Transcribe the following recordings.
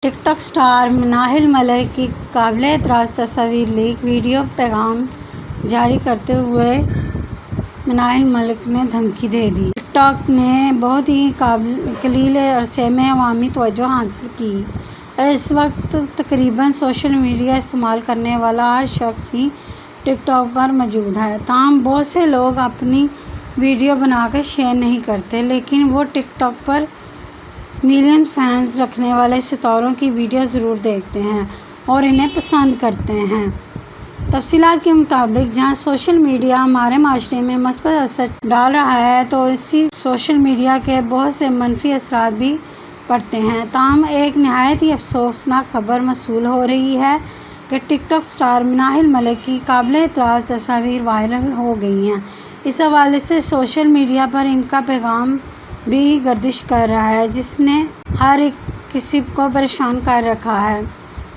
ٹک talk star Manahil ملک کی قابل اعتراض تصاویر لیک، ویڈیو پیغام جاری کرتے ہوئے مناہل ملک نے دھمکی دے دی۔ ٹک ٹاک نے بہت ہی قلیل عرصے میں عوامی توجہ حاصل کی ہے۔ اس وقت تقریباً سوشل میڈیا استعمال کرنے والا ہر شخص ہی ٹک ٹاک پر موجود ہے۔ تاہم بہت سے لوگ اپنی ویڈیو بنا کر شیئر نہیں کرتے، لیکن وہ ٹک ٹاک پر ملین فینز رکھنے والے ستاروں کی ویڈیو ضرور دیکھتے ہیں اور انہیں پسند کرتے ہیں۔ تفصیلات کے مطابق جہاں سوشل میڈیا ہمارے معاشرے میں مثبت اثر ڈال رہا ہے، تو اسی سوشل میڈیا کے بہت سے منفی اثرات بھی پڑتے ہیں۔ تاہم ایک نہایت ہی افسوسناک خبر موصول ہو رہی ہے کہ ٹک ٹاک اسٹار مناہل ملک کی قابل اعتراض تصاویر وائرل ہو گئی ہیں۔ اس حوالے سے سوشل میڈیا پر ان کا پیغام بھی گردش کر رہا ہے، جس نے ہر کسی کو پریشان کر رکھا ہے۔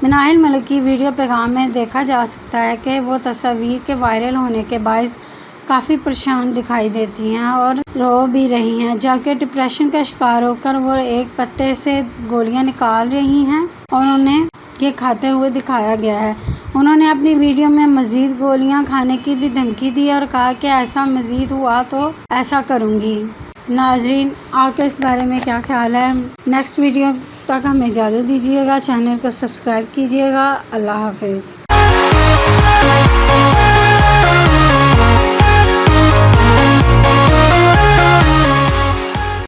مناہل ملک کی ویڈیو پیغام میں دیکھا جا سکتا ہے کہ وہ تصاویر کے وائرل ہونے کے باعث کافی پریشان دکھائی دیتی ہیں اور رو بھی رہی ہیں، جبکہ ڈپریشن کا شکار ہو کر وہ ایک پتے سے گولیاں نکال رہی ہیں اور انہیں یہ کھاتے ہوئے دکھایا گیا ہے۔ انہوں نے اپنی ویڈیو میں مزید گولیاں کھانے کی بھی دھمکی دی اور کہا کہ ایسا مزید ہوا تو ایسا کروں گی۔ ناظرین، آپ کا اس بارے میں کیا خیال ہے؟ نیکسٹ ویڈیو تک ہمیں اجازت دیجیے گا، چینل کو سبسکرائب کیجیے گا۔ اللہ حافظ۔